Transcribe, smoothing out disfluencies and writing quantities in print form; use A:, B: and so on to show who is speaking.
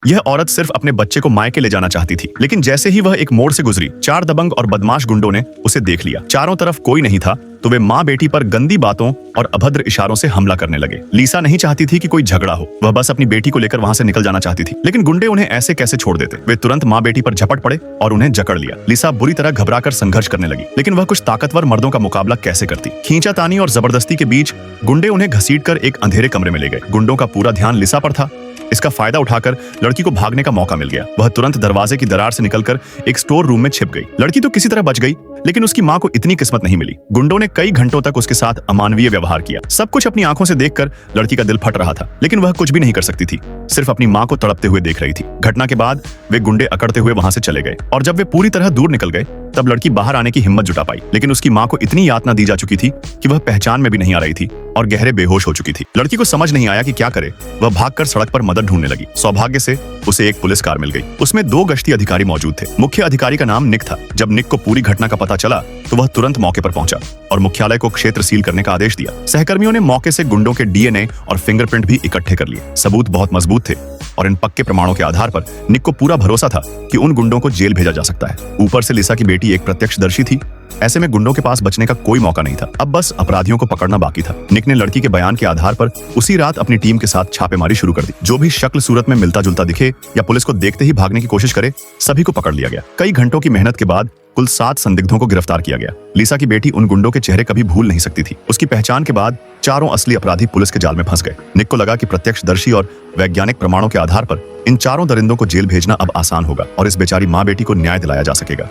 A: यह औरत सिर्फ अपने बच्चे को मायके ले जाना चाहती थी, लेकिन जैसे ही वह एक मोड़ से गुजरी, 4 दबंग और बदमाश गुंडों ने उसे देख लिया। चारों तरफ कोई नहीं था, तो वे माँ बेटी पर गंदी बातों और अभद्र इशारों से हमला करने लगे। लीसा नहीं चाहती थी कि कोई झगड़ा हो, वह बस अपनी बेटी को लेकर वहां से निकल जाना चाहती थी, लेकिन गुंडे उन्हें ऐसे कैसे छोड़ देते। वे तुरंत माँ बेटी पर झपट पड़े और उन्हें जकड़ लिया। लीसा बुरी तरह घबराकर संघर्ष करने लगी, लेकिन वह कुछ ताकतवर मर्दों का मुकाबला कैसे करती। खींचातानी और जबरदस्ती के बीच गुंडे उन्हें घसीटकर एक अंधेरे कमरे में ले गए। गुंडों का पूरा ध्यान लिसा पर था। इसका फायदा उठाकर लड़की को भागने का मौका मिल गया। वह तुरंत दरवाजे की दरार से निकलकर एक स्टोर रूम में छिप गई। लड़की तो किसी तरह बच गई, लेकिन उसकी माँ को इतनी किस्मत नहीं मिली। गुंडों ने कई घंटों तक उसके साथ अमानवीय व्यवहार किया। सब कुछ अपनी आंखों से देखकर लड़की का दिल फट रहा था, लेकिन वह कुछ भी नहीं कर सकती थी, सिर्फ अपनी माँ को तड़पते हुए देख रही थी। घटना के बाद वे गुंडे अकड़ते हुए वहां से चले गए, और जब वे पूरी तरह दूर निकल गए, तब लड़की बाहर आने की हिम्मत जुटा पाई। लेकिन उसकी माँ को इतनी यातना दी जा चुकी थी कि वह पहचान में भी नहीं आ रही थी और गहरे बेहोश हो चुकी थी। लड़की को समझ नहीं आया कि क्या करे। वह भागकर सड़क पर मदद ढूंढने लगी। सौभाग्य से उसे एक पुलिस कार मिल गई। उसमें 2 गश्ती अधिकारी मौजूद थे। मुख्य अधिकारी का नाम निक था। जब निक को पूरी घटना का पता चला, तो वह तुरंत मौके पर पहुंचा और मुख्यालय को क्षेत्र सील करने का आदेश दिया। सहकर्मियों ने मौके से गुंडों के डीएनए और फिंगरप्रिंट भी इकट्ठे कर लिए। सबूत बहुत मजबूत थे और इन पक्के प्रमाणों के आधार पर निक को पूरा भरोसा था कि उन गुंडों को जेल भेजा जा सकता है। ऊपर से लिसा की बेटी एक प्रत्यक्षदर्शी थी। ऐसे में गुंडों के पास बचने का कोई मौका नहीं था। अब बस अपराधियों को पकड़ना बाकी था। निक ने लड़की के बयान के आधार पर उसी रात अपनी टीम के साथ छापेमारी शुरू कर दी। जो भी शक्ल सूरत में मिलता जुलता दिखे या पुलिस को देखते ही भागने की कोशिश करे, सभी को पकड़ लिया गया। कई घंटों की मेहनत के बाद कुल 7 संदिग्धों को गिरफ्तार किया गया। लिसा की बेटी उन गुंडों के चेहरे कभी भूल नहीं सकती थी। उसकी पहचान के बाद चारों असली अपराधी पुलिस के जाल में फंस गए। निक को लगा कि प्रत्यक्षदर्शी और वैज्ञानिक प्रमाणों के आधार पर इन चारों दरिंदों को जेल भेजना अब आसान होगा और इस बेचारी माँ बेटी को न्याय दिलाया जा सकेगा।